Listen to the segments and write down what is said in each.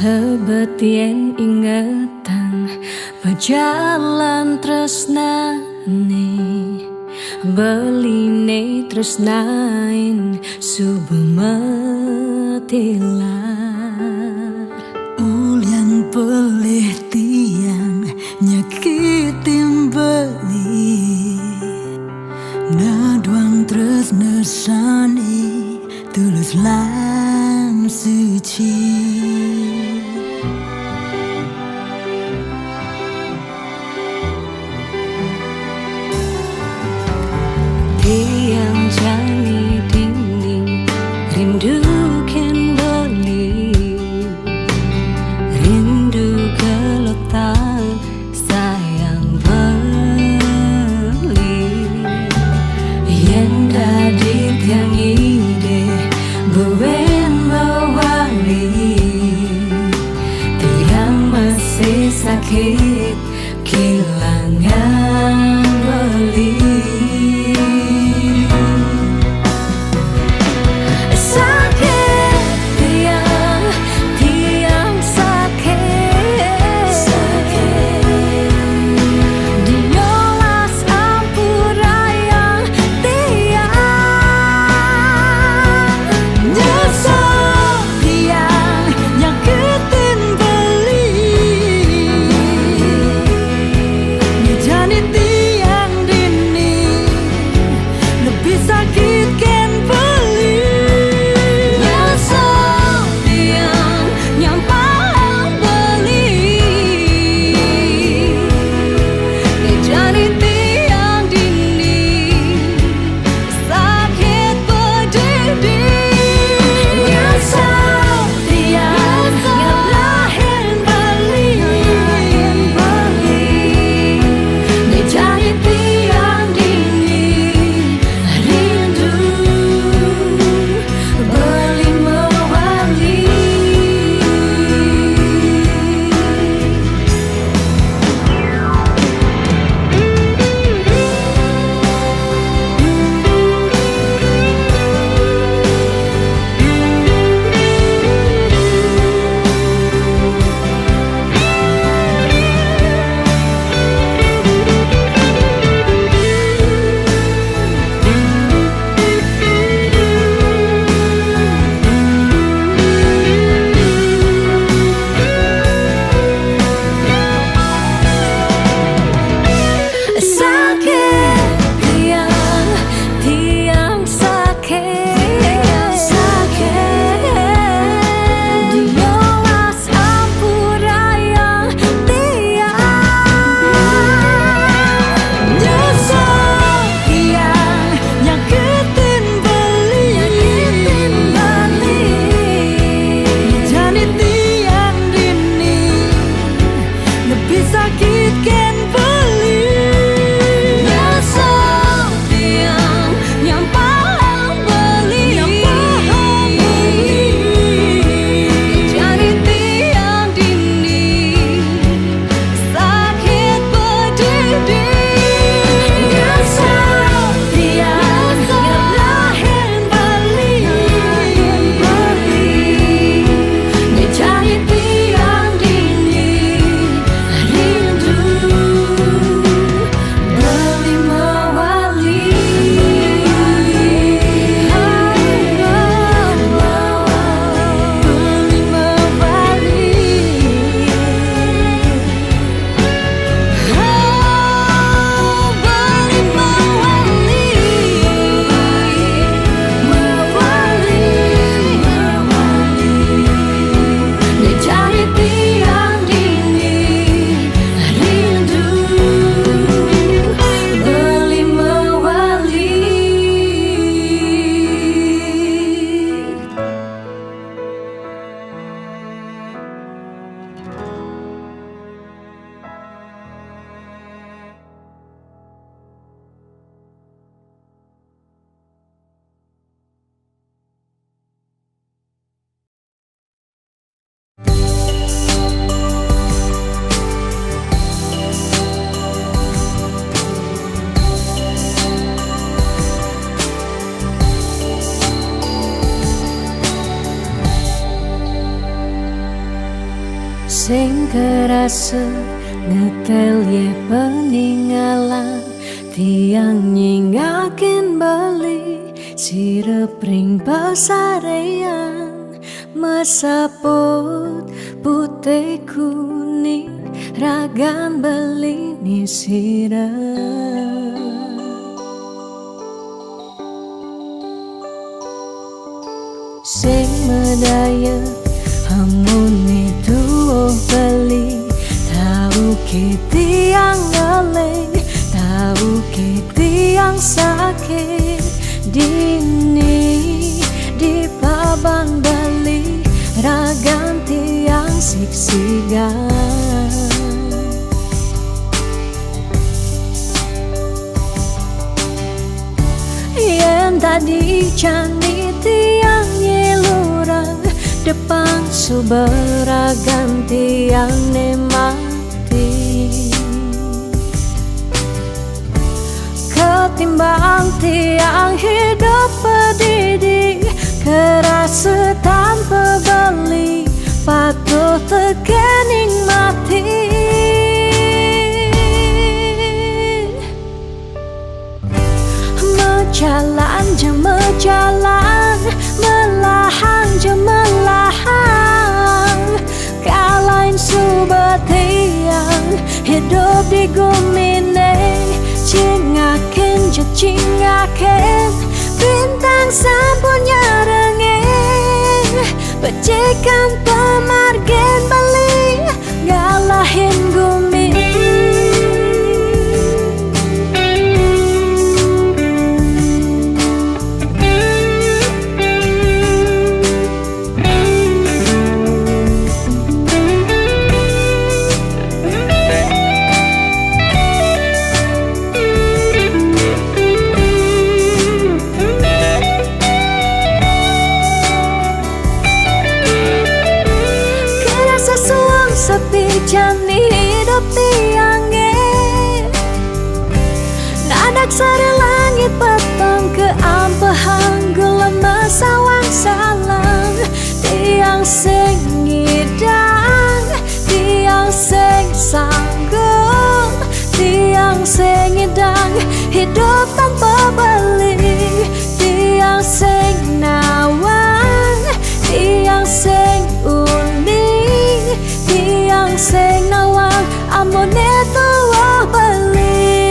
Sebetien ingatan berjalan tresnane beline tresnain subemetilar Ulian pelih tiang nyakitin beli naduang tresnesani tulus lan suci. Tiang jangi dinding rindu ken beli rindu gelotan sayang beli yen dadi tiang ide buwen bawali kerasa ngetel ye peninggalan tiang nyingakin bali sirep ring pasarean mesaput putih kuning ragan beli ni sirep sing medaya hamune tuh beli tahu kiti yang galeng tahu kiti yang sakit dini di paban bali ragan tiang siksigan yang tadi cani tiang nyelurang depan suberagan tiang nemati ketimbang tiang hidup pedidi kerasa tanpa beli patuh tekening mati jalan je jalan melahang je melahang kalain subat tiang hidup di gumine cingakin je cingakin bintang sapunya rengeng pecikan pemargen beli ngalahin gumine sepi jani hidup tiangnya nadak sari langit petang ke ampehan gelema sawang salang tiang sing ngidang tiang sing sanggup tiang sing ngidang hidup tanpa beli tiang sing nawang tiang sing uning tiang sing nawang amone tuwa beli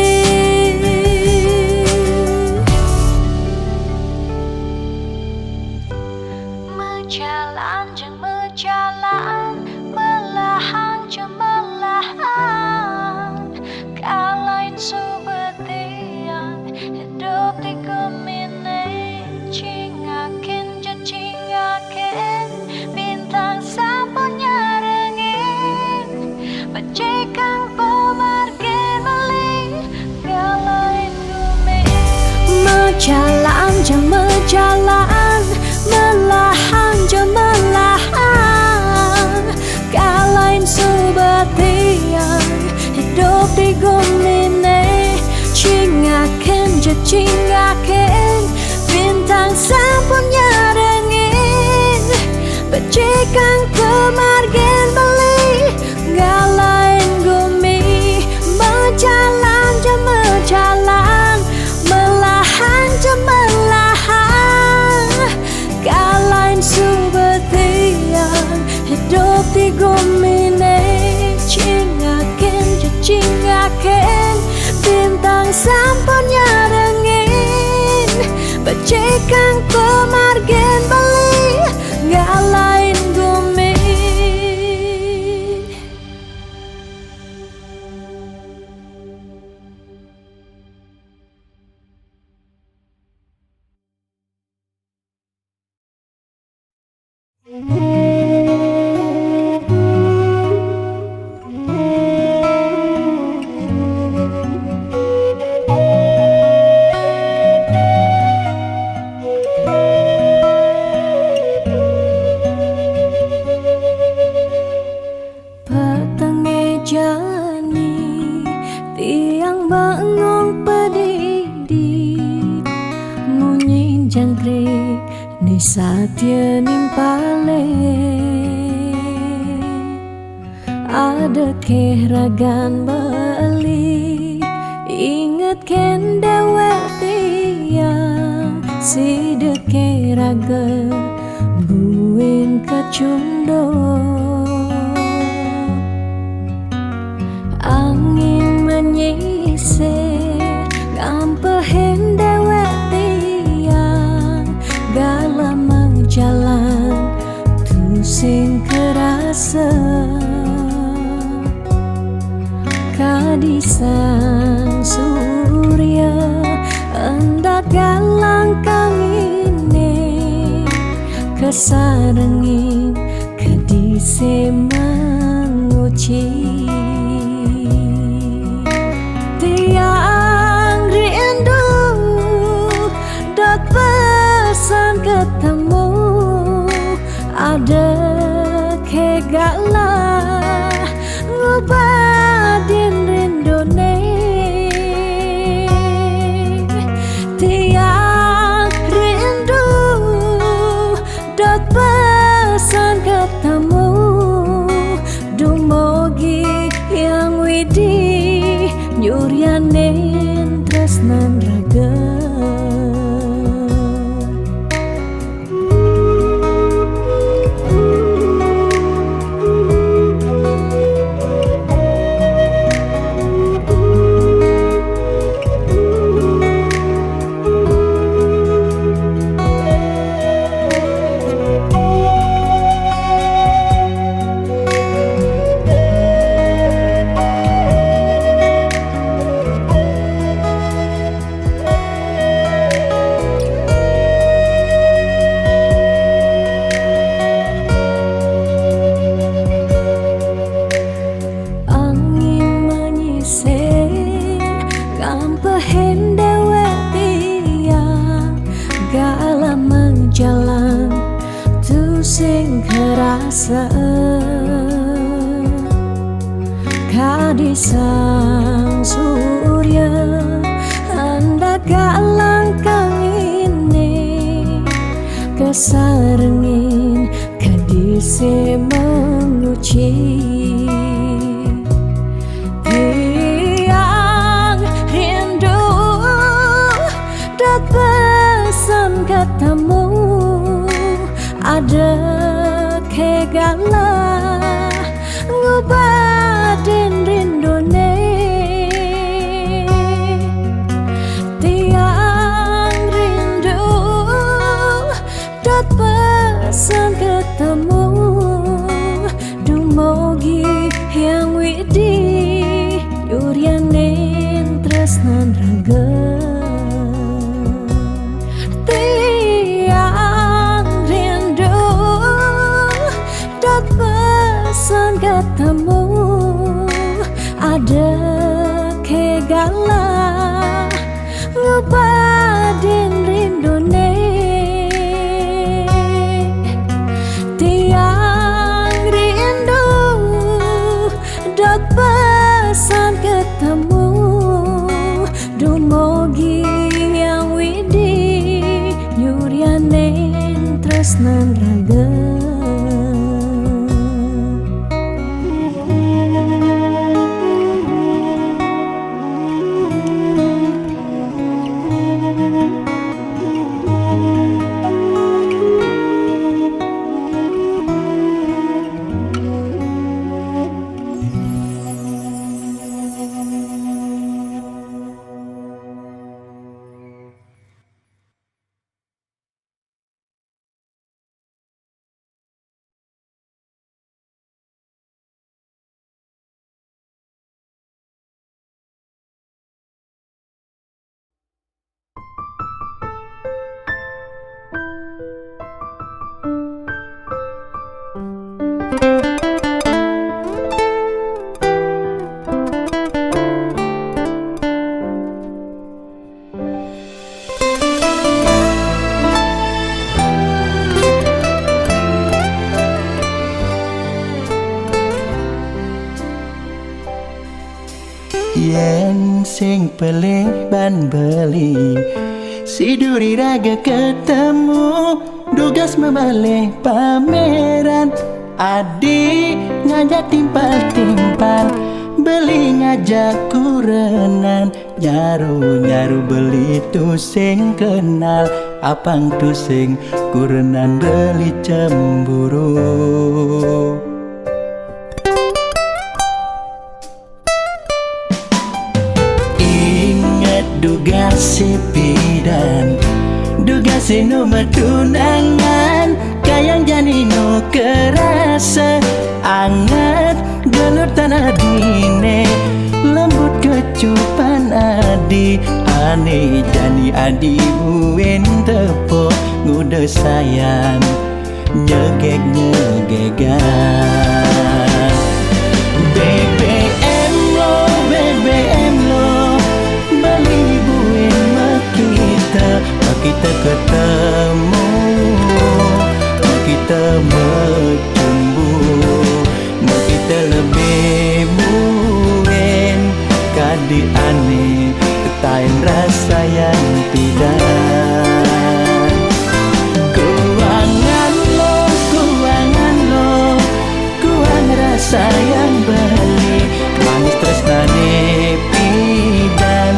menjalan jeng menjalan melahang jeng melahang kalain subet tiang hidup di gemine cingakin je cingakin bintang sapunya pecikan pemargen beli galain gumi menjalan je menjalan melahang je melahang kalain subat tiang hidup di gumine cingakin je cingakin bintang sapunya rengeng pecikan pemargen beli ngalain gumi menjalan je menjalan melahang je melahang kalain subet tiang hidup di gumine cingakin je cingakin bintang sapunya rengeng pecikan pemargen beli ngalain gumi Satya nimpale Ada keragan beli inget ken dewek tiang si de keraga buin kecundo angin menyisir ngampehen dewek tiang galama jalan tu sing kerasa kadisan surya endak galang kang ini kesarengin kedise menguci tiang rindu dot pesan ketemu ada kegalah ngobadin rindone tiang rindu dot pesan ketemu dumogi yang widi nyuryanin tresnan raga ngampehen dewek tiang gala menjalan tu sing kerasa kadisang surya hendak galang kang ini kesarengin kadise menguci pesan ketemu ada kegalah ngobadin rindone tiang rindu dot pesan ketemu dumogi yang widi yuryanin tresnan raga ketemu ada kegalah ngobadin rindone tiang rindu dot pesan ketemu dumogi yang widi nyuryanin tresnan raga Yen sing pelih ban beli si duri raga ketemu dugas membalik pameran Adi ngajak timpal-timpal, beli ngajak kurenan, nyaru-nyaru beli tu sing kenal, apang tu sing kurenan beli cemburu. Ingat duga si pidan, duga si nomor tunangan, kayang jani no kerasa anget gelur tanah dine, lembut kecupan adi ane jani adi buen tepo ngude sayang nyegek nyegegan. BBM lo beli buen kita ketemu, kita bercumbu, kita lebih muen kadi aneh ketain rasa yang tidak. Kuangan lo, kuang rasa yang beli, manis tresnane pidan,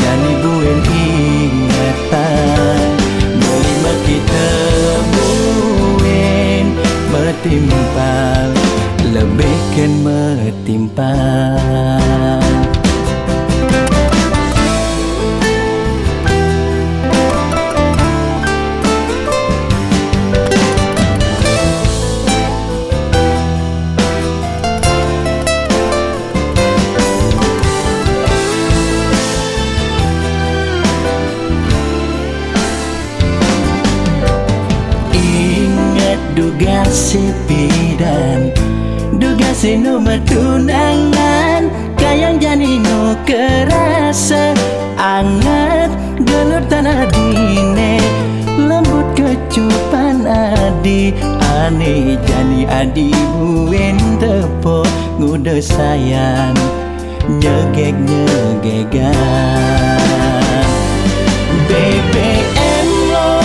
jani buen ingatan, melima kita metimpal, lebihkan metimpal. Duga si pidan, duga si nomor tunangan, kayang jani no kerasa anget gelur tanah dine, lembut kecupan adi ane jani adi buen tepo ngude sayang nyegek nyegegan. BBM lo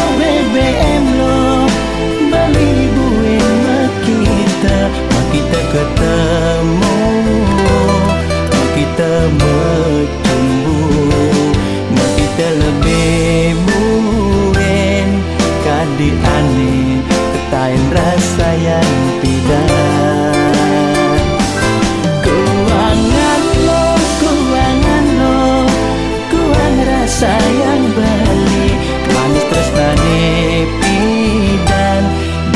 beli buen kita ketemu, kita bercumbu, kita lebih muen kadi aneh ketain rasa yang tidak. Kuangan lo, kuang rasa yang beli, manis tresnane pidan,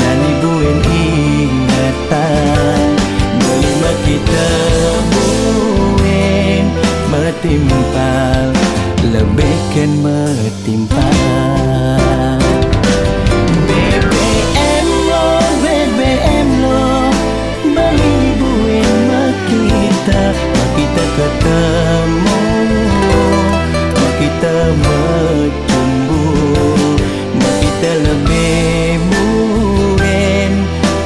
jani buen ingatan, melima kita buen metimpal, lebihkan metimpal. BBM lo beli buen kita ketemu, kita bercumbu, kita lebih muen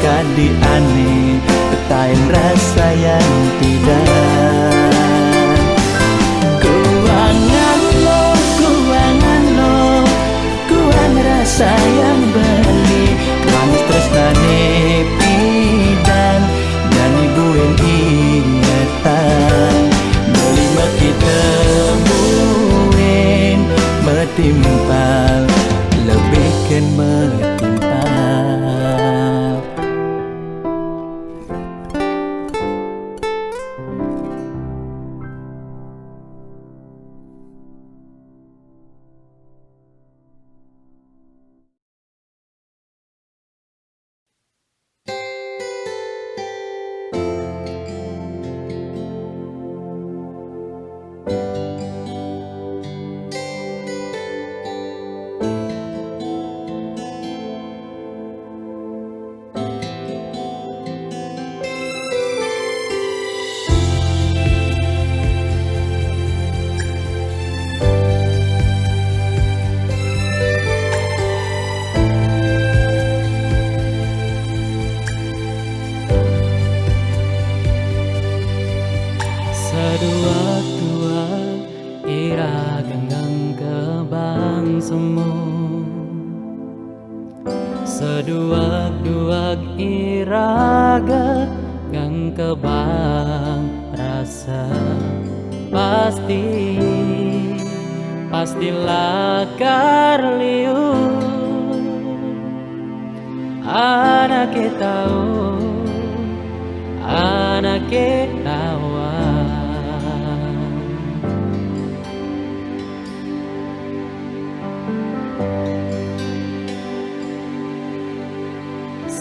kadi aneh ketain rasa yang tidak. Kuangan lo, kuang rasa yang beli, manis tresnane pidan, jani buen ingatan, melima kita buen metimpal, lebihkan metimpal. Dua-dua ira gengang kebang semu Seduak-duak iraga kang kebang rasa pastilah karliu anak tahu anak tawa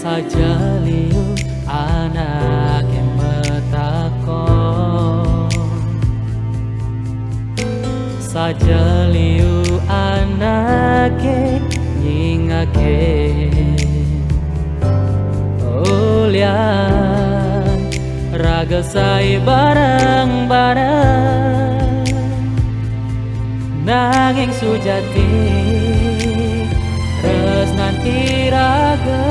saja liu anak yang metakon saja liu anak nyingake ulian raga sai bareng-bareng nanging sujati resnan iraga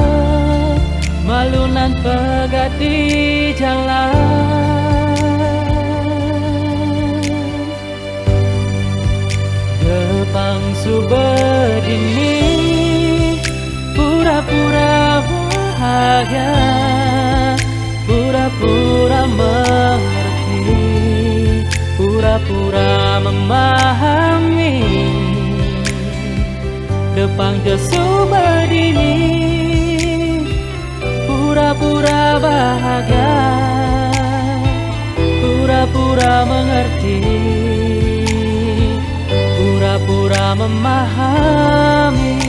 malunan pegat di jalan depang subedini pura-pura bahagia pura-pura mengerti pura-pura memahami depang subedini pura-pura bahagia, pura-pura mengerti, pura-pura memahami.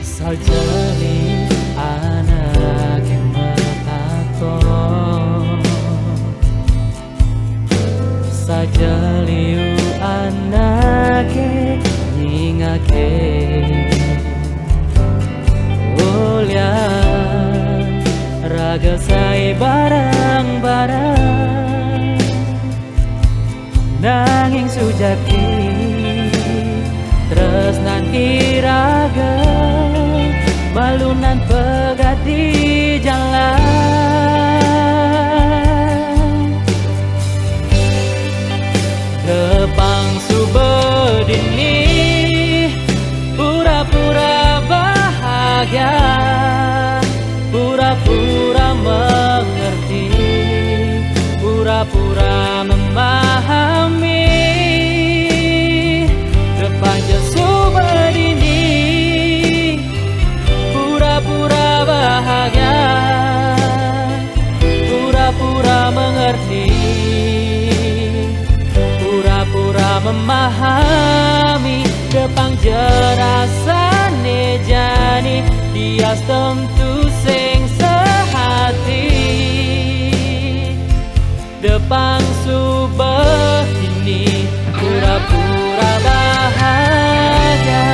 Sajali anak yang bertakon, sajali anak ngake ulian raga sai barang-barang nanging sujati tresnan iraga balunan pegat di jalan depang subedini pura-pura bahagia, pura-pura mengerti, pura-pura memahami. Depan subedini, pura-pura bahagia, pura-pura mengerti, pura-pura memahami. Depang jerasane jani dia tentu sing sehati depang subedini pura-pura bahagia.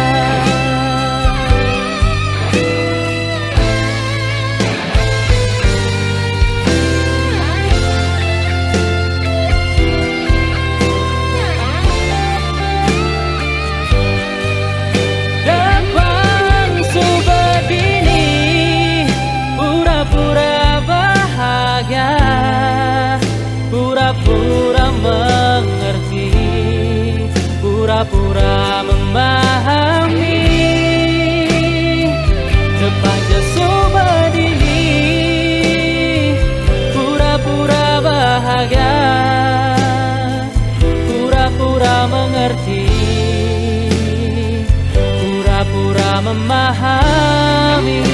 Pura-pura mengerti, pura-pura memahami. Depan subedini, pura-pura bahagia, pura-pura mengerti, pura-pura memahami.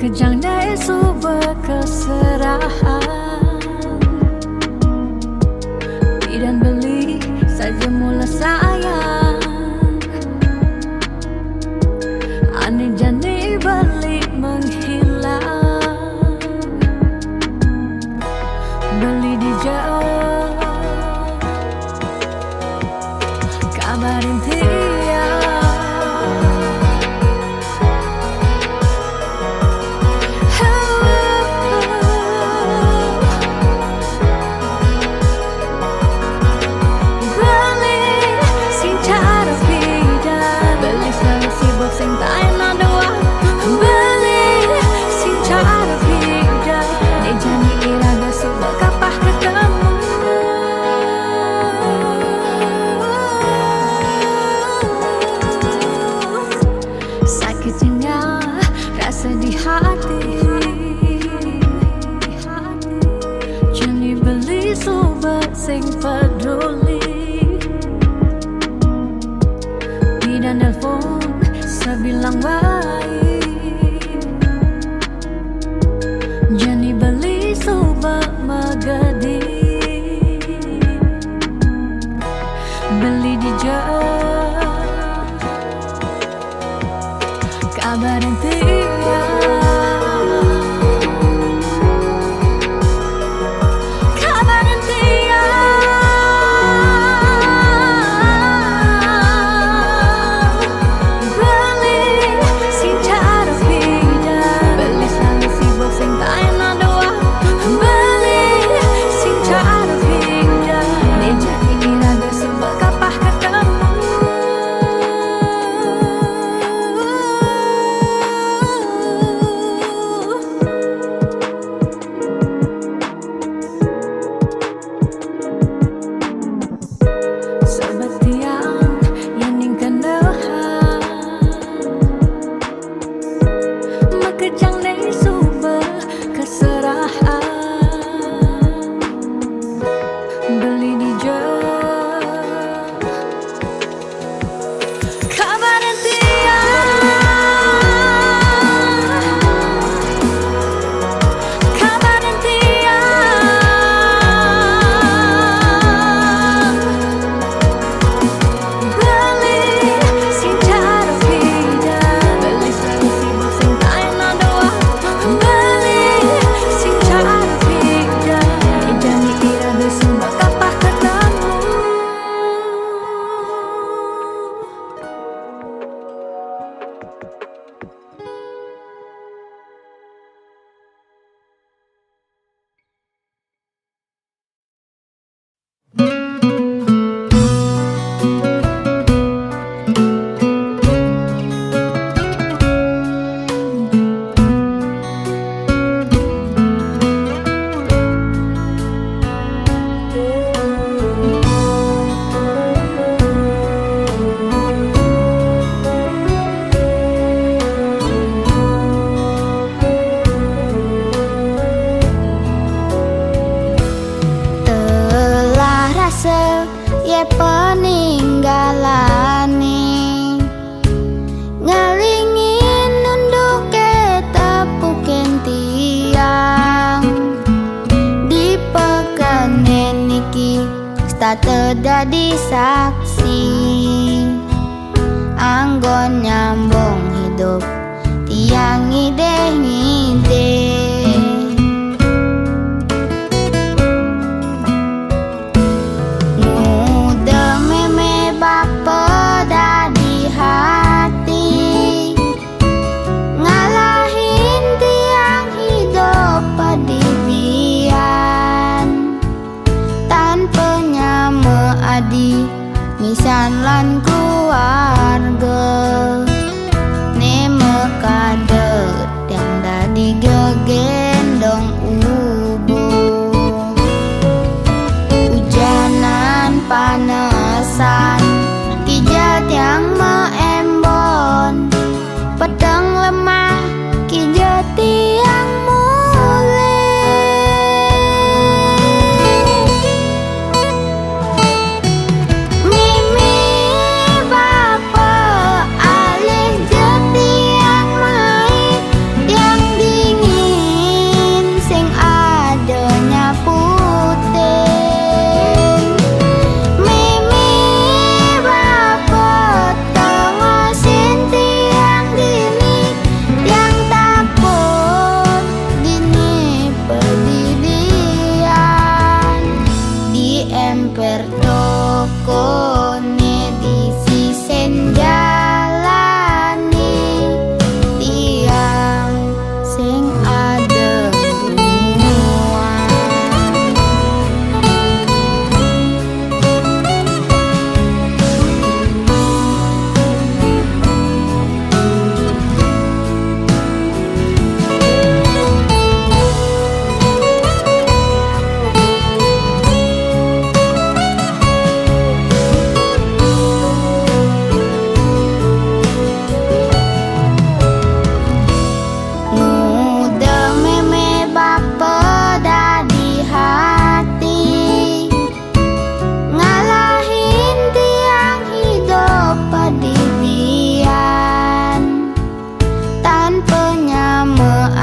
Makejang dari sebuah keserahan, beli dan beli saja mula sayang. Aneh jani balik menghilang, beli di jauh kabarin tiang. Sakitnya rasa di hati, jani beli sobat sing peduli. Bidan nelfon sebilang baik, jani beli sobat magadi, beli di jauh kabarin tiang. Kabarin tiang. Beli sing cara beda, beli selalu sibuk sing tak enak doa. Beli sing cara beda, nih jadi iraga sebab kapah ketemu. Makejang dari sebuah keserahan, beli di jauh kabarin tiang. Kabarin tiang. Beli sing cara beda, beli selalu sibuk sing tak enak doa. Beli sing cara beda, jani iraga sebab kapah ketemu. Telah rasa ye peninggalane, ngelingin nunduk ke tepukin tiang. Di pekanen niki tak terdadi saksi, anggon nyambung hidup tiang ngide-ngide. Misan lan keluarga ne mekadet yang dadi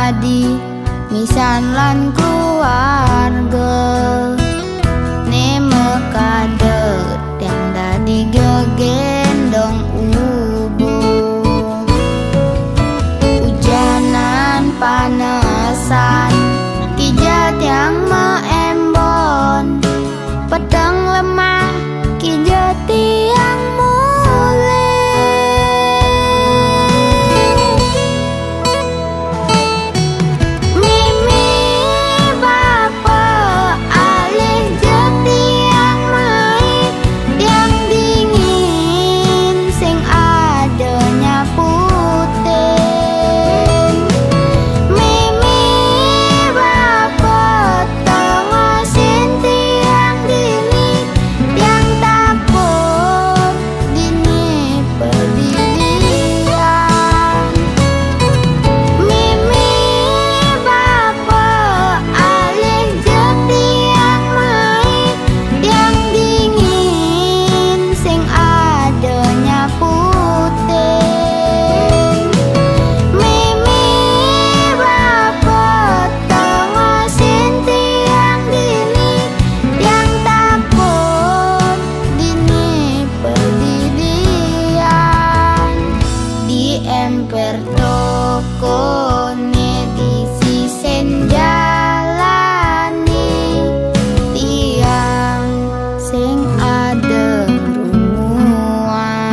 adi misan lan keluarga ne mekadet yang tadi gegendong ubu hujanan panesan kijat yang meembon pedang lemah kijat yang emper toko di sisen jalani tiang sing ada rumuan.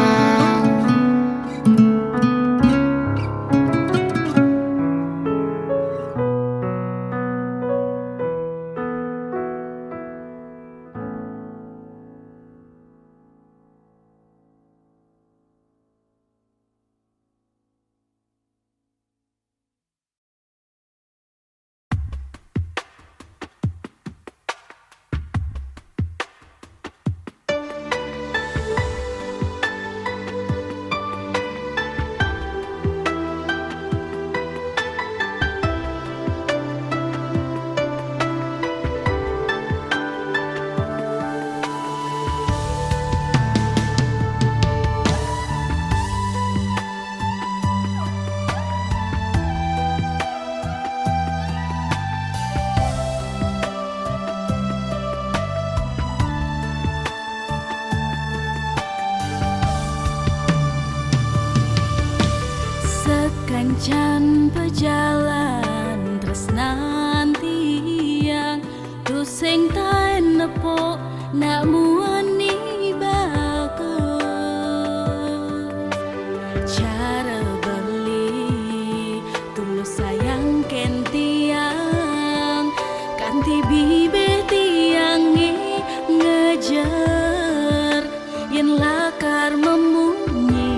Sekancan pejalan tresnan tiang tusing taen nepok nak muani bagus cara beli tulus sayang ken tiang kanti bibe tiangi ngejar yen lakar memunyi.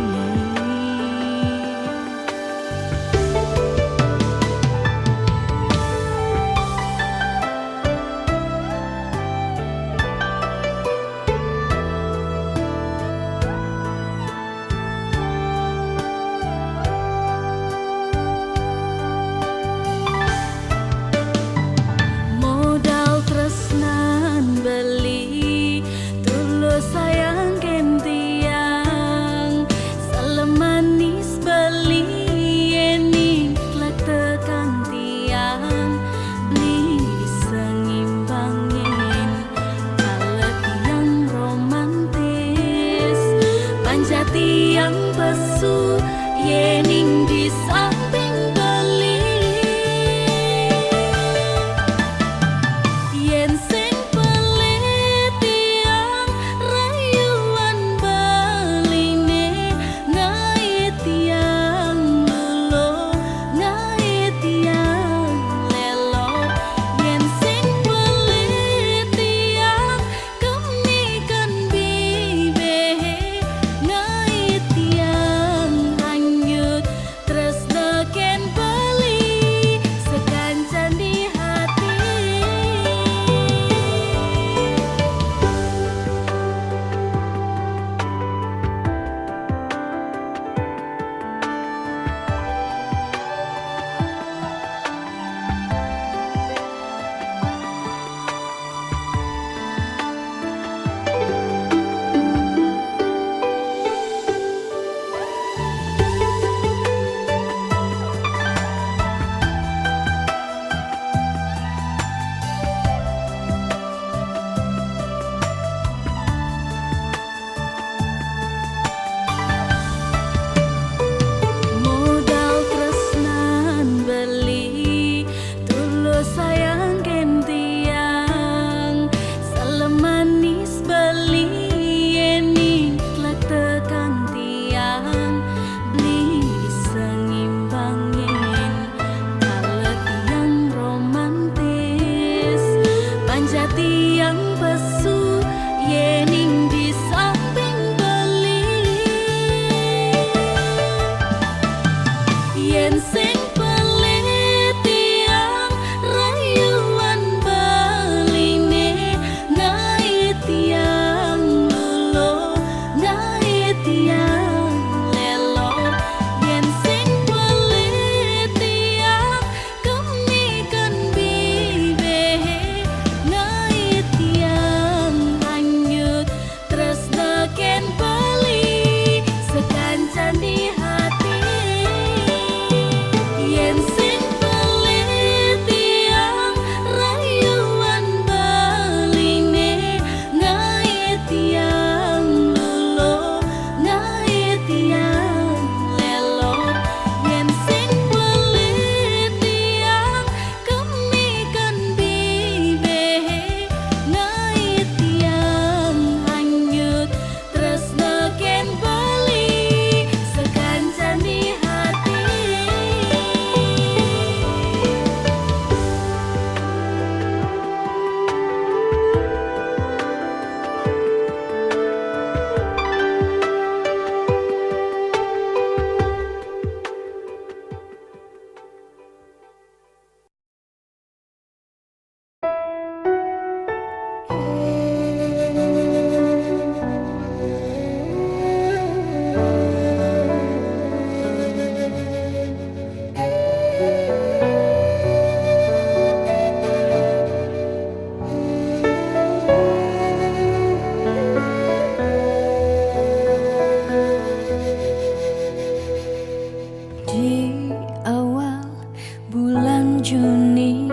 Juni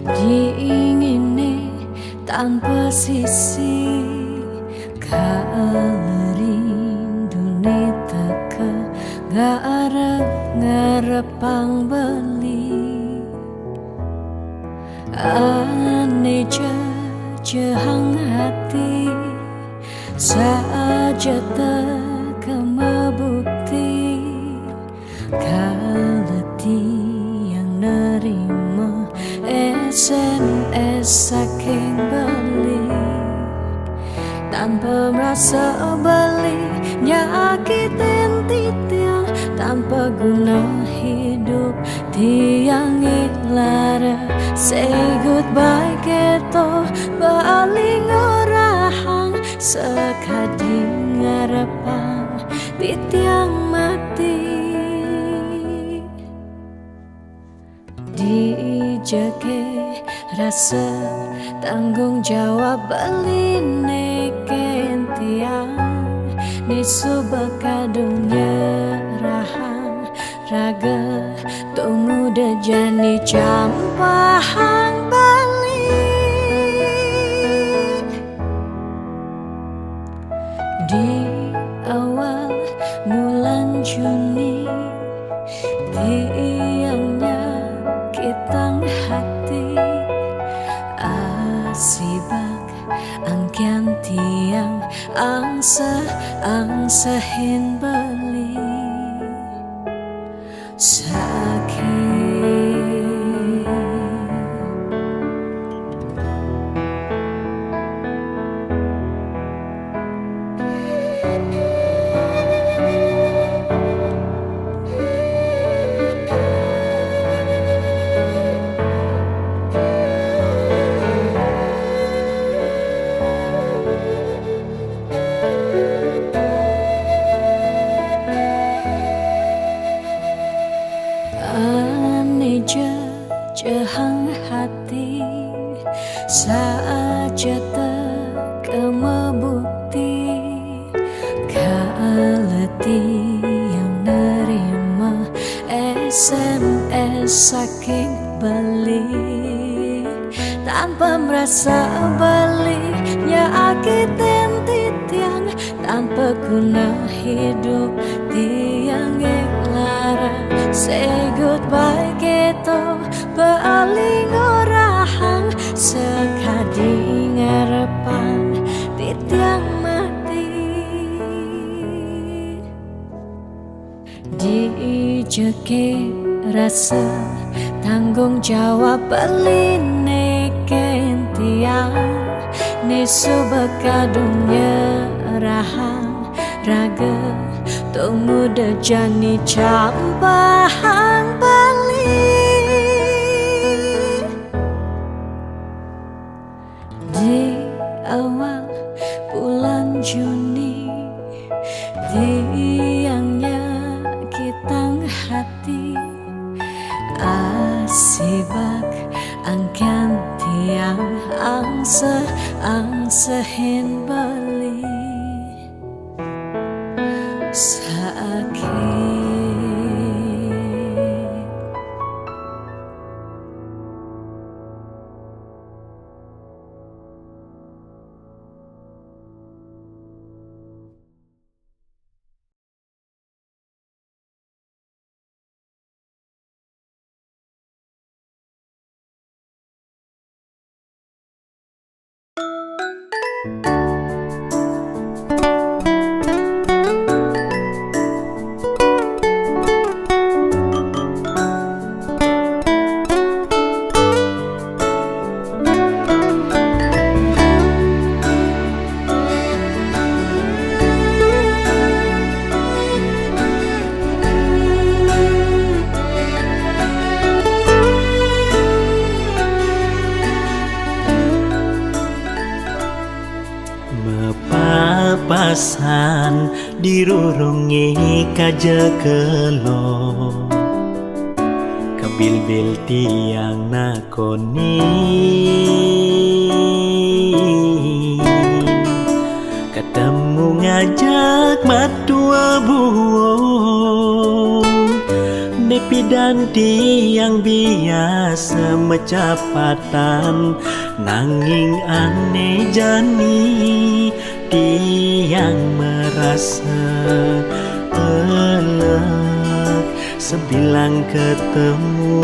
diingini tanpa sisi kalerindu teka ngarep-ngarepang beli ane jehang hati saja teka mebukti kaleti yang nerima SMS saking beli tanpa merasa beli nyakitin titiang tanpa guna hidup tiang ilara say goodbye keto baling orahang sekadi ngarepang titiang mati dijake rasa tanggung jawab beline kentiang nisu bekadung nyerahang raga tunggu dejani campahang balik di awal bulan Juni tiangnya kitang hati asibak angkian tiang angsahin beli sakit jehang hati saja teka mebukti kaleti yang nerima SMS saking beli tanpa merasa beli nyakitin titiang tanpa guna hidup tiang lara say goodbye gitu baling orahang sekadi ngarepang titiang mati dijeke rasa tanggung jawab beline kentiang nisu bekadung nyerahang raga tunggu dejani campahang balik di awal bulan Juni tiangnya kitang hati asibak angkian tiang angsahin beli sakit pasan dirurungi kaja kelo kabil-bil tiang nakoni ketemu ngajak matua buong nepi dan tiang biasa mecepatan, nanging aneh jani tiang merasa elek sebilang ketemu.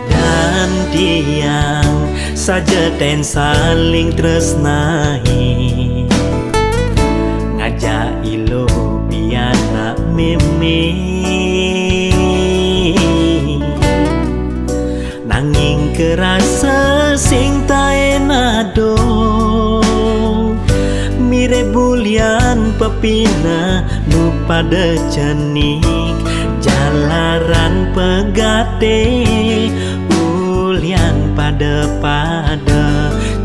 Dan tiang saja ten saling tresnahi, ngajak ilo piana meme, nanging kerasa sing tae nado, mire bulian pepina nu pada cenik, jalaran pegate ulian pada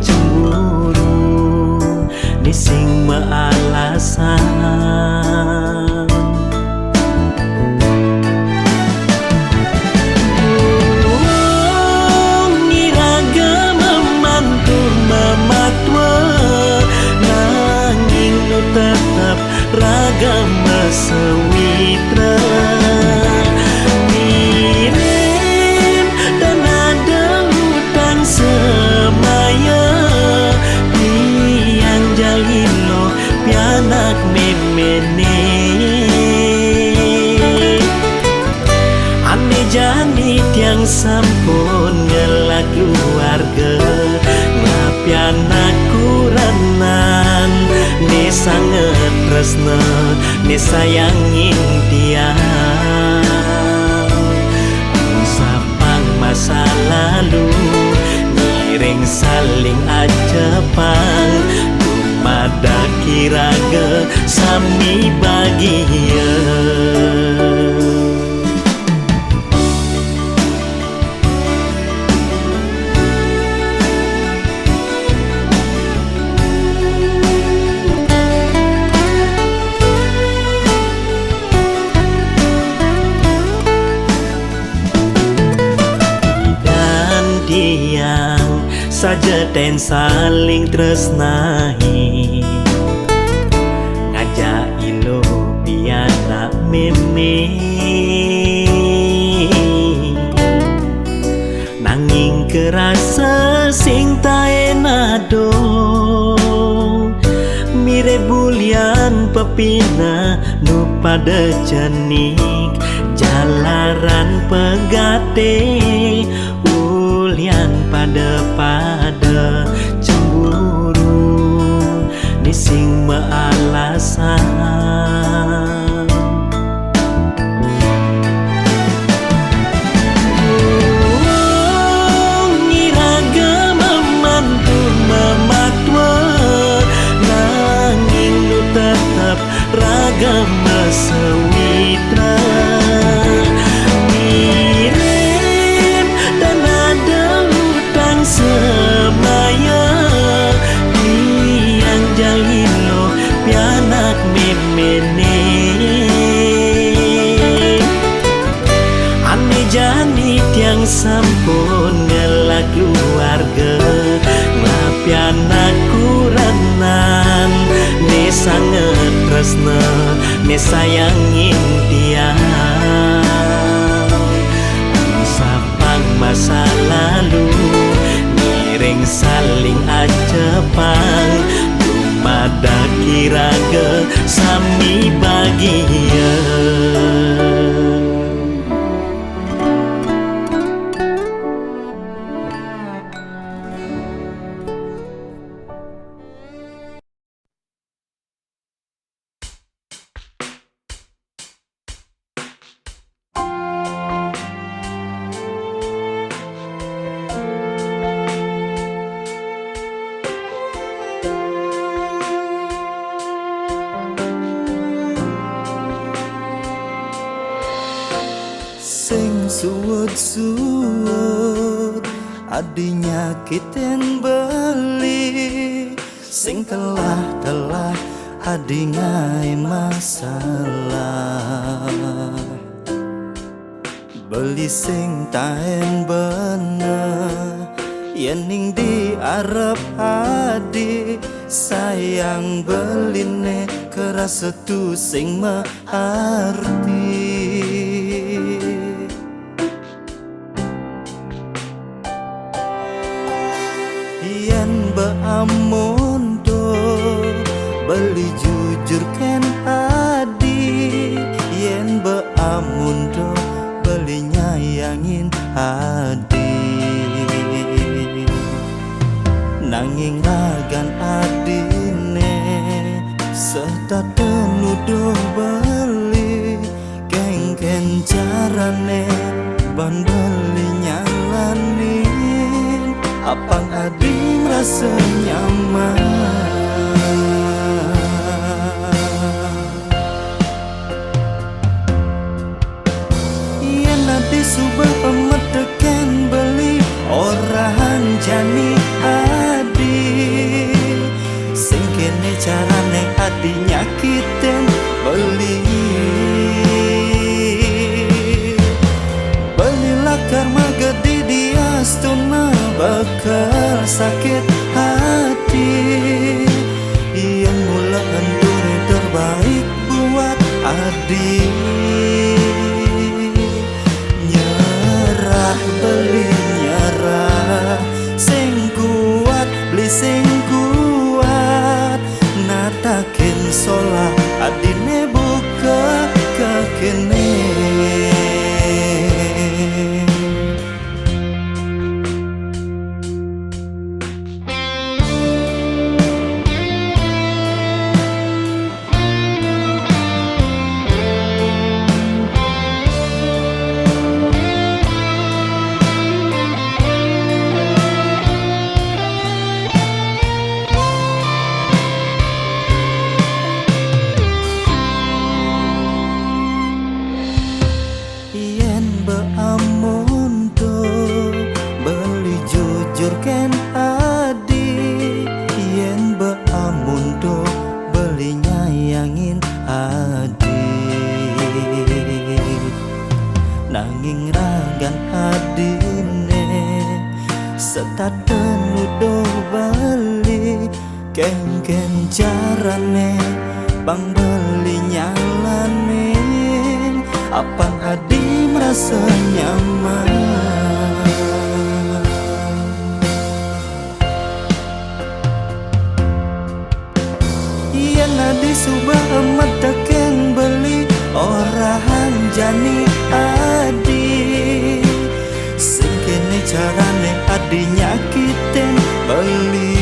cemburu nising mealasan. Ngiraga memantu mematwa, nanging nu tetap raga mesewitra. Semaya tiang jalilo pianak memene, ane jani tiang sampun ngelak keluarga, ngapianak kuranan, ne sangat tresna, ne sayangin tiang. Sapang masa lalu ring saling acepang, dumada kiraga sami bahagia. Dan tiang saja ten saling tresnahi, ngajak ilo piana meme, nanging kerasa sing tae nado, mire bulian pepina nu pada cenik, jalaran pegate ulian pada cemburu nising mealasan. Ngiraga memantu mematwa, nanging nu tetap raga mesewitra. Semaya tiang jalilo pianak memene, ane jani tiang sampun ngelak keluarga, ngapianak kuranan, ne sangat tresna, ne sayangin tiang. Sapang masa lalu ring saling acepang, dumada kiraga sami bahagia. Sing suwut-suwut adi nyakitin beli, sing telah adi ngai masalah. Beli sing taen bener yen ning diarep adi, sayang beline kerasa tu sing arti. Yen beamun do beli jujur ken adi, yen beamun do beli nyayangin adi. Nanging ragan adine serta tenuduh beli keng-keng carane ban beli nyalanin apang adi merasa nyaman. Yen adi subah pemeteken beli orang jani sing kene carane adi nyakitin beli. Belilah karma gede dia stuna bakal sakit hati. Yang mula anturi terbaik buat adi. Nyerah beli nyerah, sing kuat beli sing kuat. Natakin solah adine buka kekene. Beamun do beli jujur ken adi, yen beamun do beli nyayangin adi. Nanging ragan adine serta tenuduh beli keng-keng carane bang beli nyalanin apang adi merasa nyaman. Yen adi subah meteken beli orang jani adi, sing kene carane adi nyakitin beli.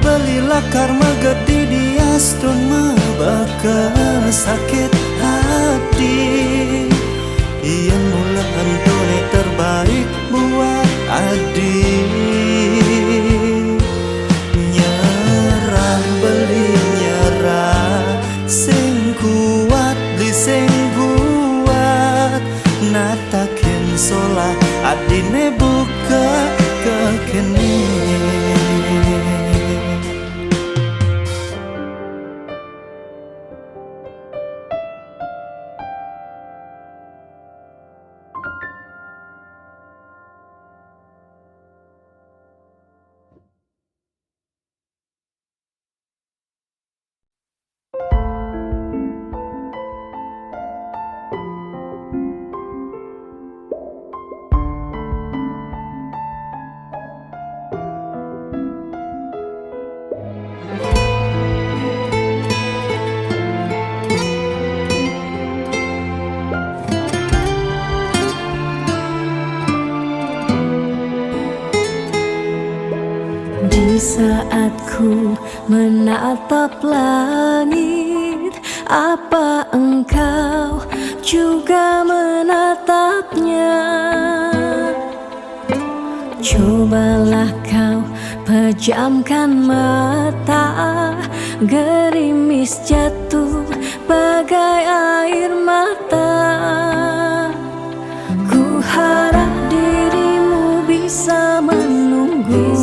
Belilah karma gede dia stun bakal sakit hati. Yang mula antune terbaik buat adi. Nyerah beli nyerah, sing kuat beli sing kuat. Natakin solah adine buka kekene. Di saat ku menatap langit, apa engkau juga menatapnya? Cobalah kau pejamkan mata, gerimis jatuh bagai air mata. Ku harap dirimu bisa menunggu.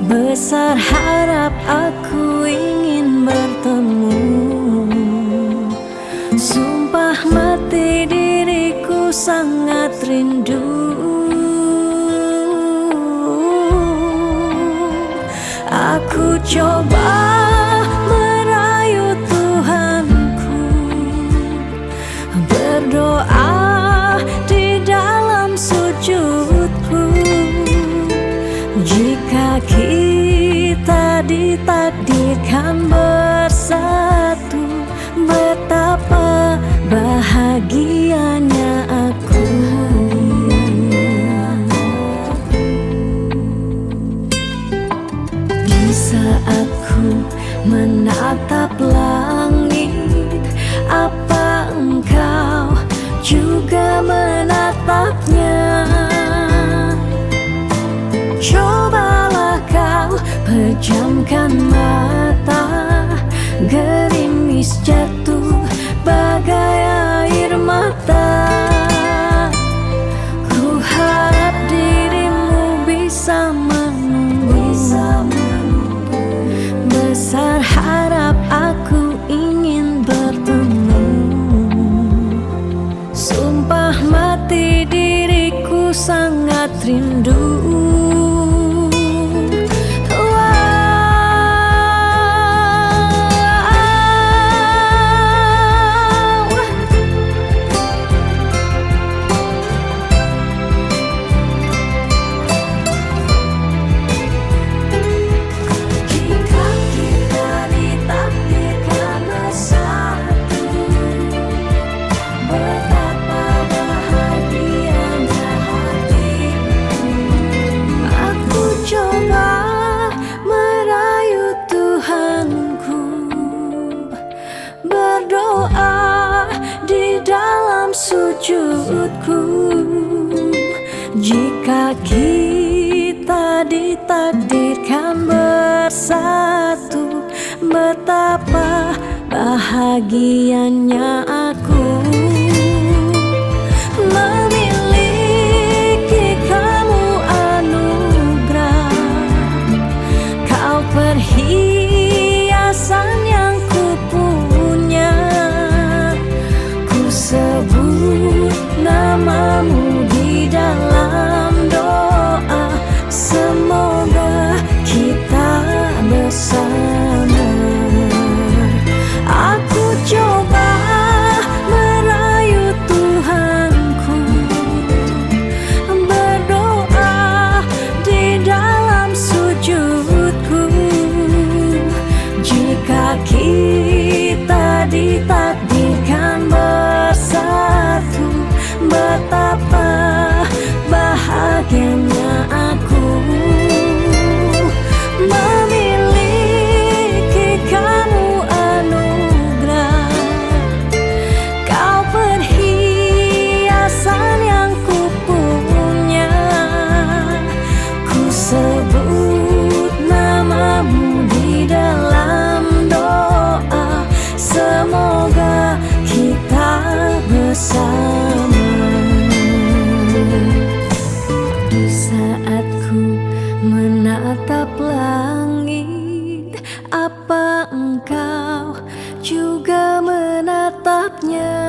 Besar harap aku ingin bertemu. Sumpah mati diriku sangat rindu. Aku coba merayu Tuhanku, berdoa di dalam sujudku. Jika kita ditakdirkan bersatu, betapa bahagianya aku. Di saat ku menatap langit, apa engkau juga menatapnya? Cobalah kau pejamkan mata, gerimis jatuh bagai air mata. Ku harap dirimu bisa menunggu. Besar harap aku ingin bertemu. Sumpah mati diriku sangat rindu. Berdoa di dalam sujudku. Jika kita ditakdirkan bersatu, betapa bahagianya aku. Memiliki kamu anugerah, kau perhiasan yang kupunya. Ku sebut namamu di dalam doa, semoga kita bersama. Aku coba merayu Tuhanku, berdoa di dalam sujudku. Jika kita ditakdirkan bersatu, betapa bahagianya aku. Memiliki kamu anugerah, kau perhiasan yang kupunya. Ku sebut namamu di dalam doa, semoga kita bersama. Di saat ku menatap langit, apa engkau juga menatapnya?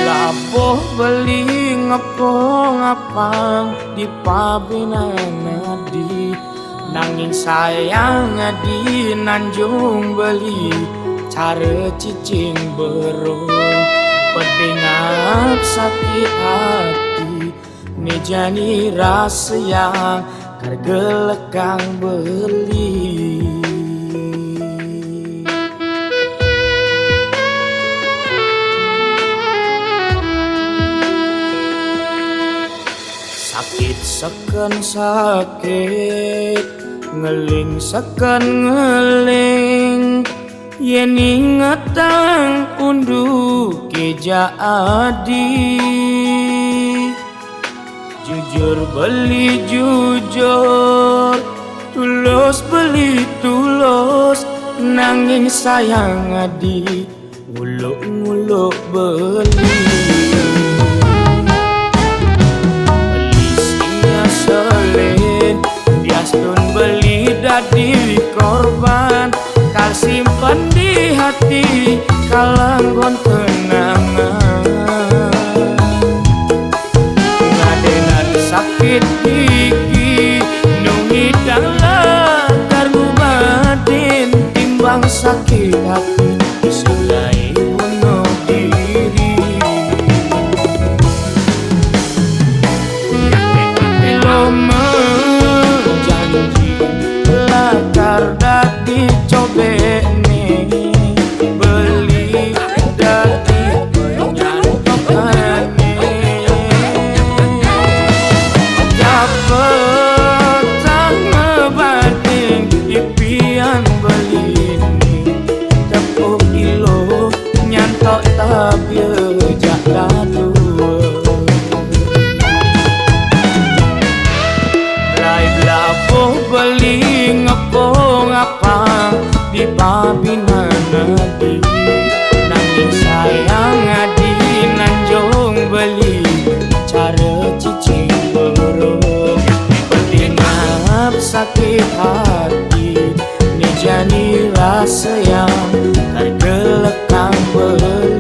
Labuh beli ngapang di pabinana di nanging sayang di Nanjung beli cara cicing berung pedengap sakit hati nejani rasa yang kargelekang beli. Sakit seken sakit, ngeling seken ngeling, yen ingetang unduh keja adi. Jujur beli jujur, tulus tulus beli tulus nanging sayang adi nguluk-nguluk beli sia selin biastun beli dadi korban kal simpen di hati kalanggon kenangan ngadenan sakit gigi nungi dalam kargubatin timbang sakit hati selai bunuh diri janji lakar dadi cobek nih beli dadi penyantokan dapet tak ngebanding ipian beli nih tepuk kilo nyantok tapi jak dadu beli ngepong apa di pabinan adi nanging sayang adi nanjong beli cara cicing buruk bertingap sakit hati ni jani rasa yang tergelekang beli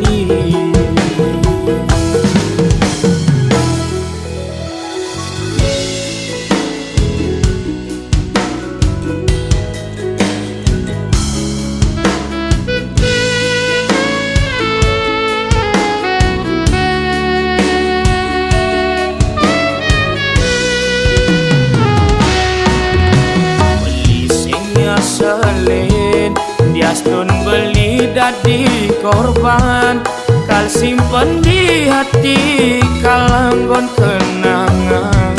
selin biastun beli dadi korban kal simpen di hati kalanggon kenangan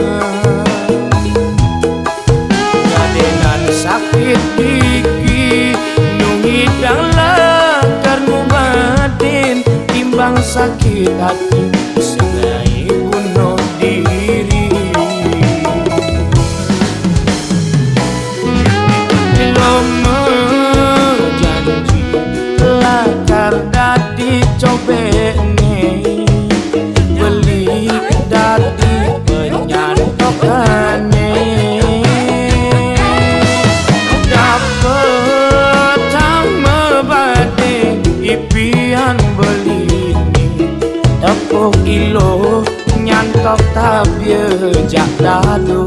gadenan sakit gigi nungi dalam kargubatin timbang sakit hati selai bunuh diri janji lakar dadi cobek nih beli dadi penyantokan dapet tak membanding ipian beli nih tepuk kilo nyantok tapi jak dadu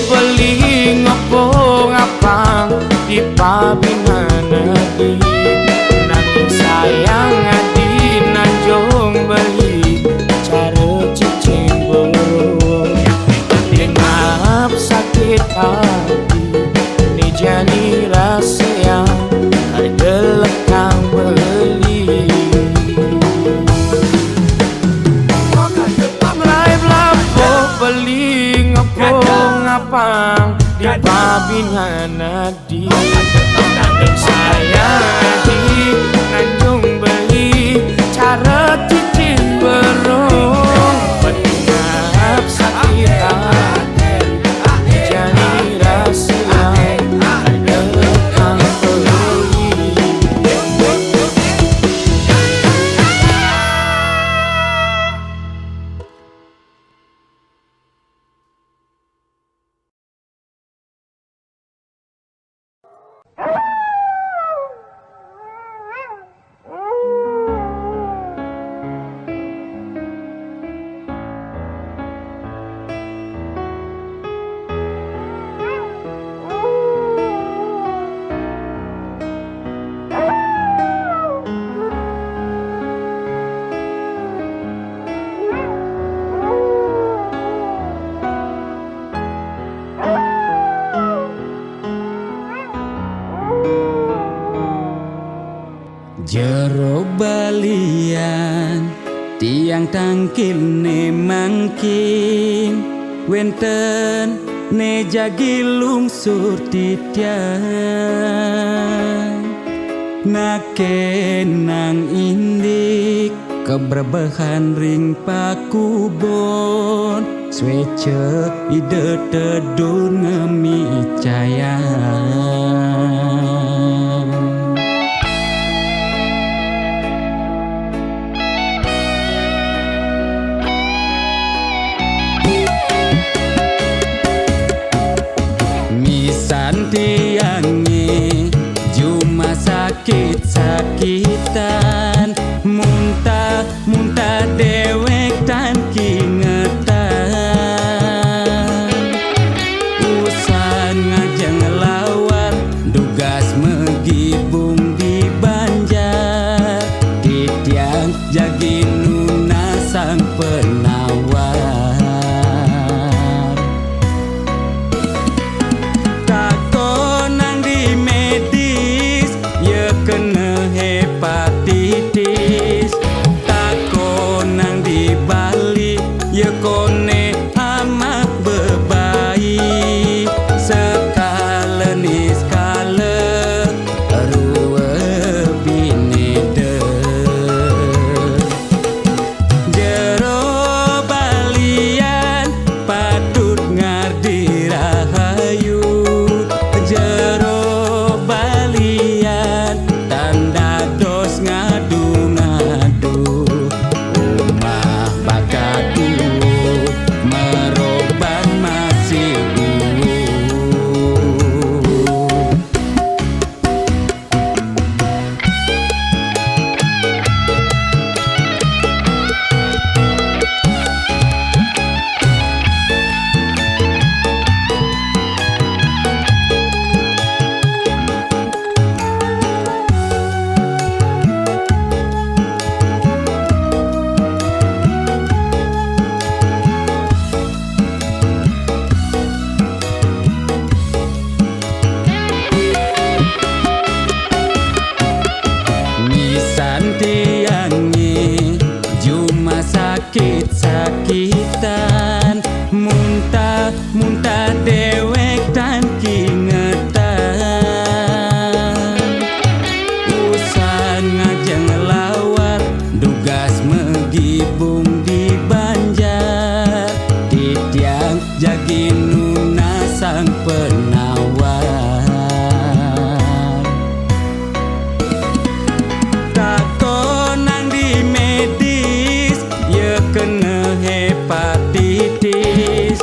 beli ngepong apa di pabinan adi nanging sayang adi nanjong beli cara cicing buruk dengan sakit hati ni jani rasa yang tergelekang beli beli ngepong apa di pabinan adi nanging sayang adi nanjung beli cara cicing berung peningap sakit hati jani rasa tergelekang beli Jero balian tiang tangkil ne mangkin wenten ne jagi lungsur titian naken nang indik Keberbahan ring pakubon Swece ide tedun ngemi caya Misan tiangi Juma sakit-sakitan Muntah dewek tan kingetan Usan ngajeng lawan Dugas megibung di Banjar Titiang jagi nuna sang penawar Takonang di medis Ye kena hepatitis Takonang di Bali Ye kone amat bebaik Sekala ni skala Rua binede Jero balian Patut ngardi rahayu Jero balian Tanda dos ngadu-ngadu Umah bakatu Meroban masih Misan tiangi Juma sakit-sakitan Muntah dewek tan kingetan Usan ngajeng lawar Dugas megibung di Banjar Titiang jagi nuna sang penawar Takonang di medis Ye kena hepatitis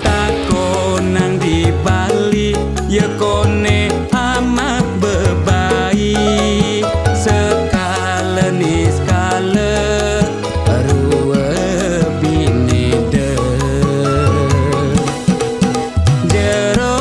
Takonang di Bali Ye kone amat bebaik Sekala ni skala Rua binede Jero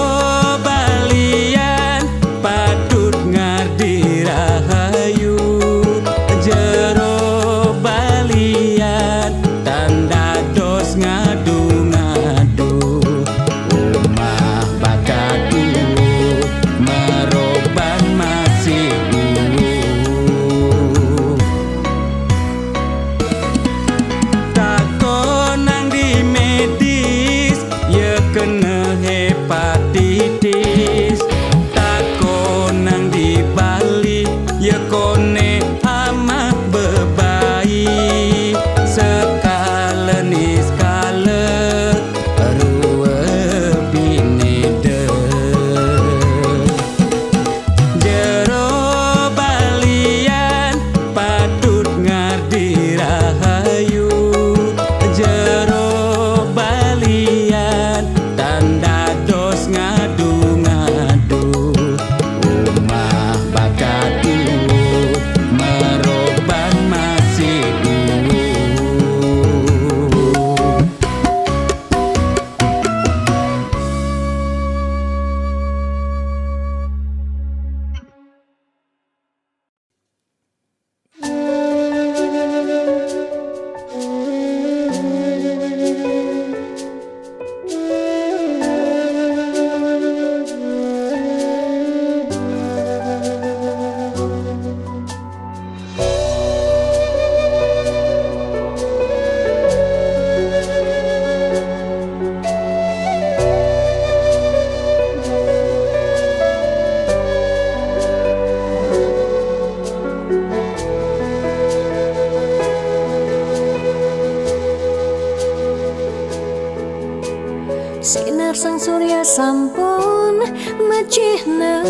Sinar sang surya sampun mecihna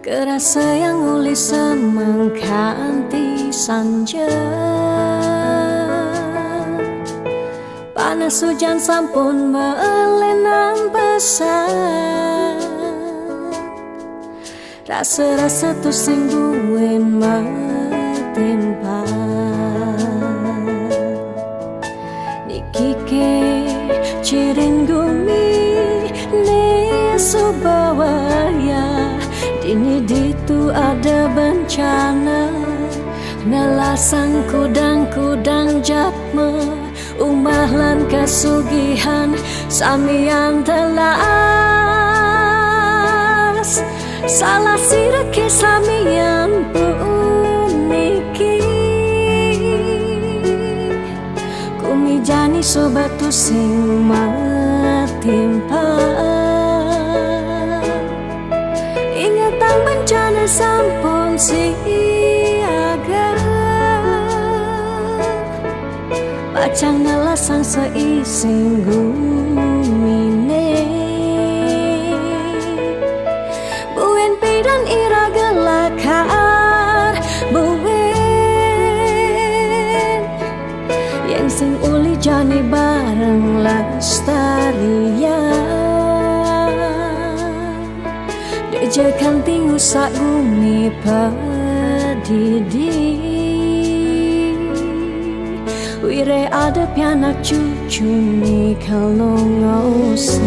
kerasa yang uli semangkanti sanja. Panas hujan sampun melenang pesan. Rasa-rasa tu sing buin matimpa. Niki ke cirin gumi ne subawaya. Dini ditu ada bencana. Nelasang kudang-kudang japme. Umah lan kasugihan samian telas. Salah sirake samian puniki. Kumijani sobatu sing matimpa. Ingatan bencana sampun siaga. Pacang nelasang seising gumine. Buen pidan ira gelakar buen. Yang sing uli jani bareng lestarian. Dejekan tinggu sak gumi padidi. Wire ada pianak cucu ni kalau ngosing.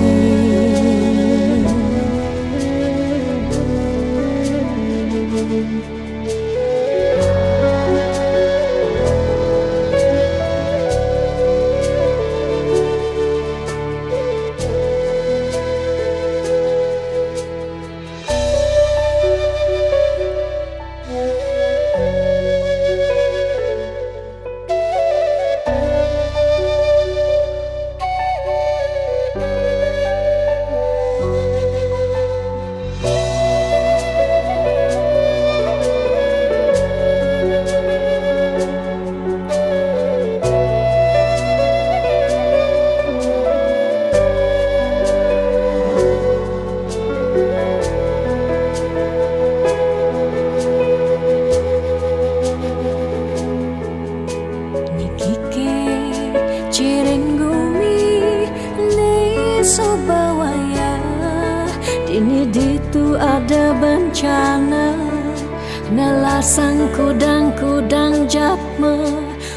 Nelasang kudang-kudang japme.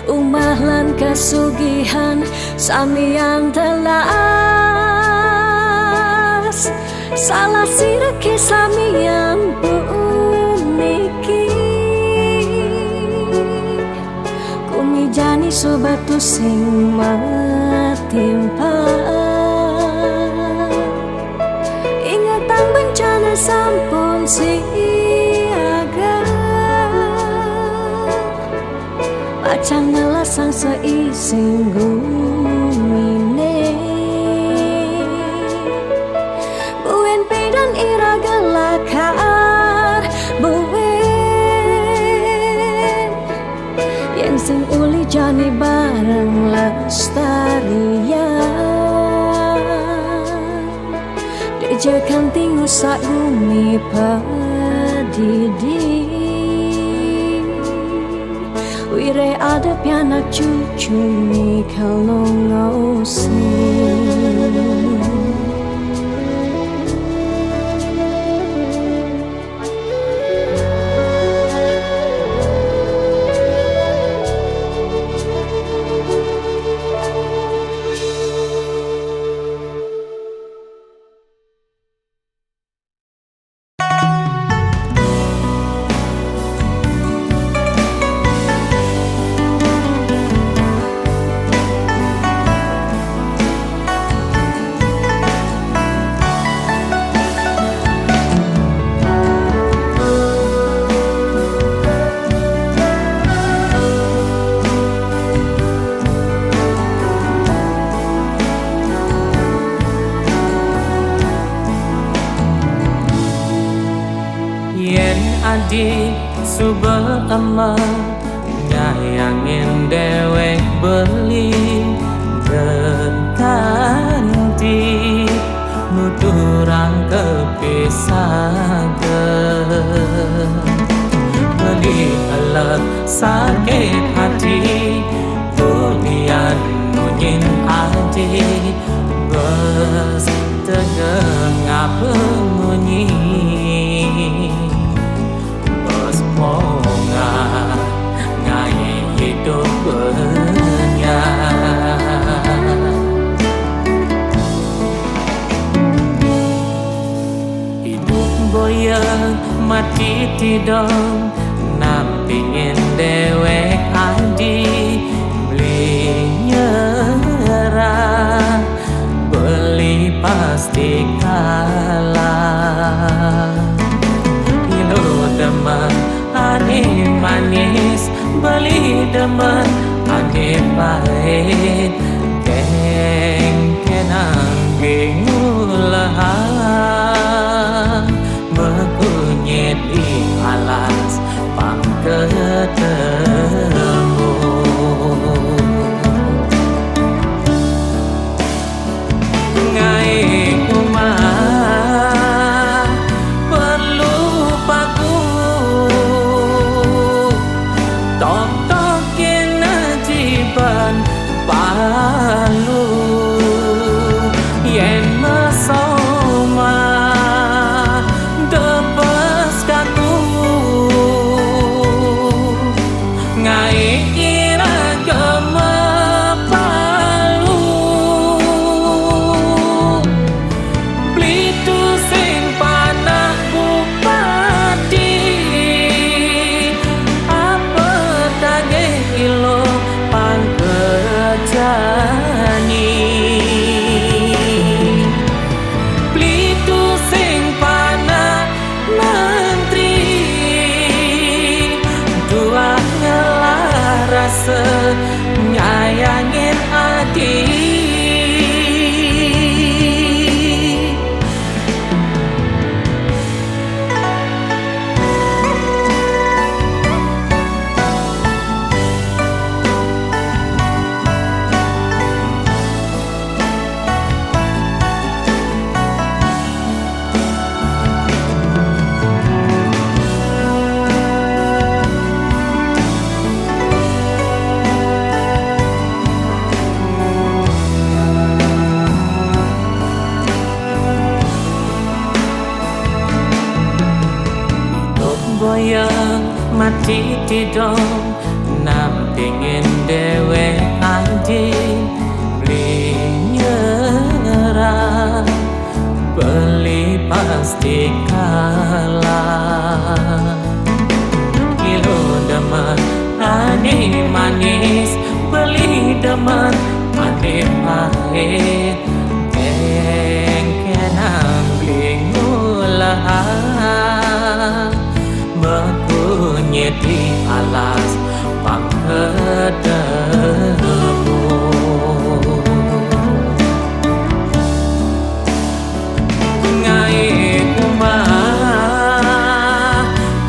Umah lan kasugihan samian telas. Salah sirake samian puniki. Kumijani sobatu sing matimpa. Ingatan bencana sampun siaga. Pacang nelasang seising gumine. Buen pidan ira gelakar buen. Yang sing uli jani bareng lestarian. Dejekan tinggu sak gumi padidi. Wire ada pianak cucu ni kalau ngosing. Adi subel emak nyayangin dewek beli orang kepisah beli elak sakit hati tulian nunyin adik bes terdengar bunyi bos monga ngai hidup hidup boyang mati tidong nampingin dewek adi beli nyerah beli pasti kalah kilo demen ane manis beli demen ane pahit keng kenang bingulahan mekunyit di alas ketemu ngai kumah perlu paku tok kena jiban palu yen mesoma debes kaku ngai kira gema palu beli tu sing panah bupati apa dage ilo pangkerjani beli tu sing panah menteri dua rasa nyayangin adik boyang mati tidong nampingin dewek adi beli nyerah beli pasti kalah kilo demen ane manis beli demen ane pahit keng kenang bingulahan mekunyit di alas pangketemu ngai kumah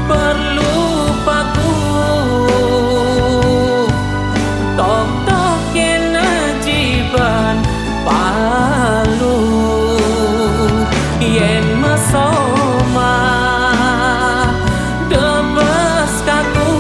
perlu paku tok kena jiban palu yen mesoma debes kaku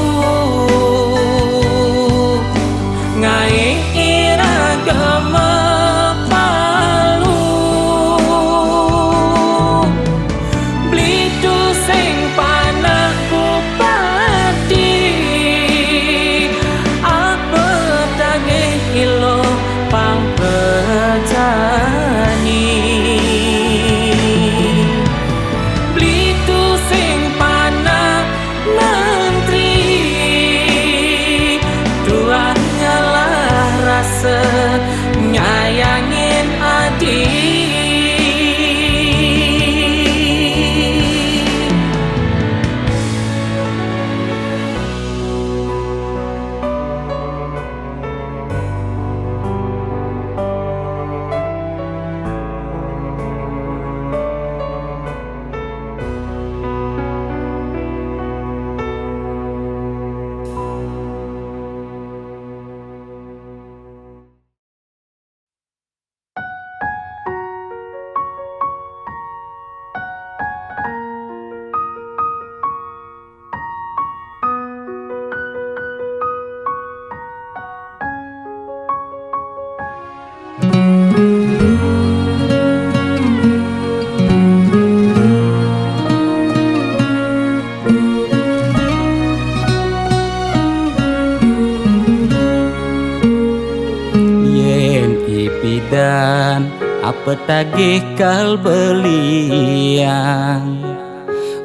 pidan apa tagih kal belian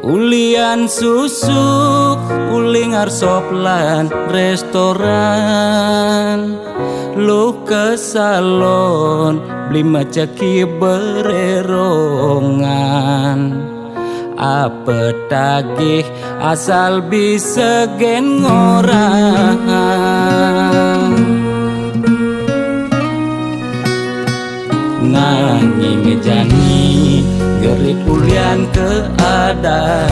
ulian susuk uling arsop lan restoran lu ke salon beli macaki bererongan apa tagih asal bisa gen ngorang nanging jani gerik ulian keadaan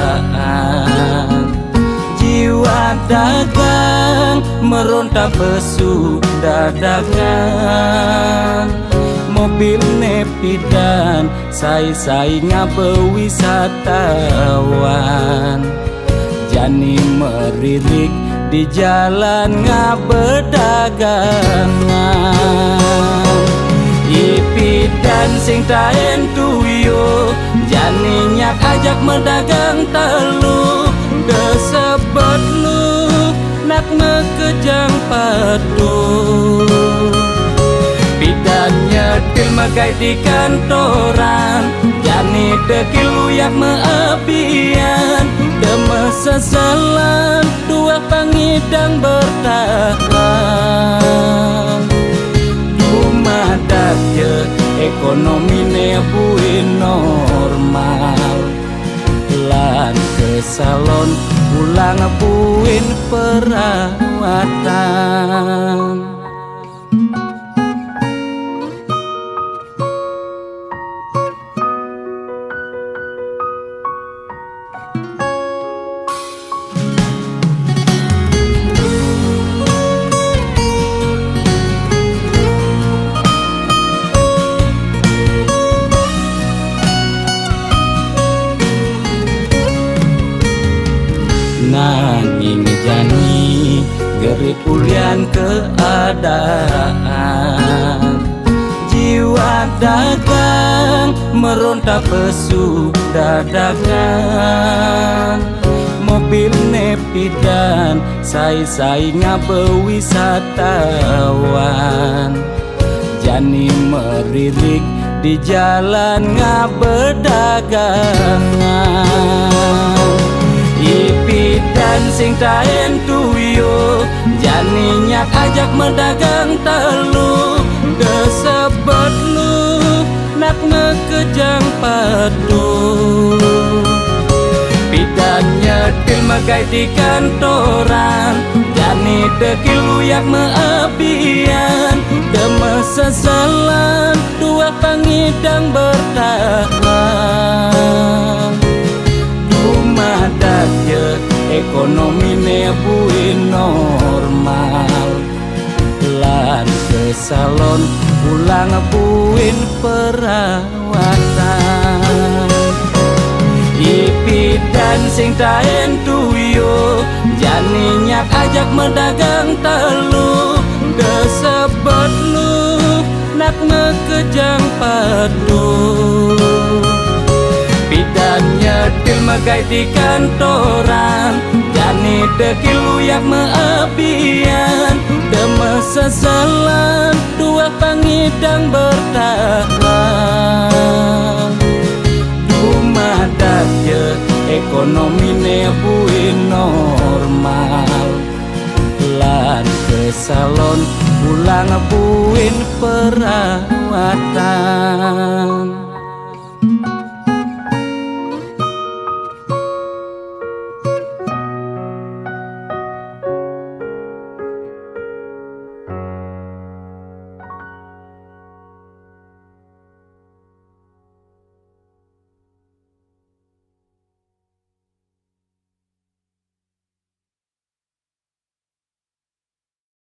jiwa dagang meronta pesu dadakan mobil nepidan sai-sai ngabe wisatawan jani meririk di jalan ngabe dagangan ipidan sing taen tuyo jani nyak ajak mendagang telu desebet lu nak mekejang padu bidan nyetil magai di kantoran jani dekil uyak meapian deme sesalan dua pangidang bertahan dumadak je ekonomi ne buin normal lan ke salon pulang buin perawatan nanging jani gerik ulian keadaan jiwa dagang meronta pesu dadakan mobil nepidan sai-sai ngabe wisatawan jani meririk di jalan ngabe dagangan ipidan sing taen tuyo jani nyak ajak mendagang telu desebet lu nak ngekejang padu pidan nyetil magai di kantoran jani dekil uyak meapian deme sesalan dua pangidang bertahan dumadak je ekonomi ne buin normal lan ke salon pulang buin perawatan ipidan sing taen tuyo jani nyak ajak mendagang telu desebet lu nak ngekejang padu bidan nyetil magai di kantoran jani dekil uyak meapian deme sesalan dua pangidang bertahan dumadak je ekonomi ne buin normal lan ke salon pulang buin perawatan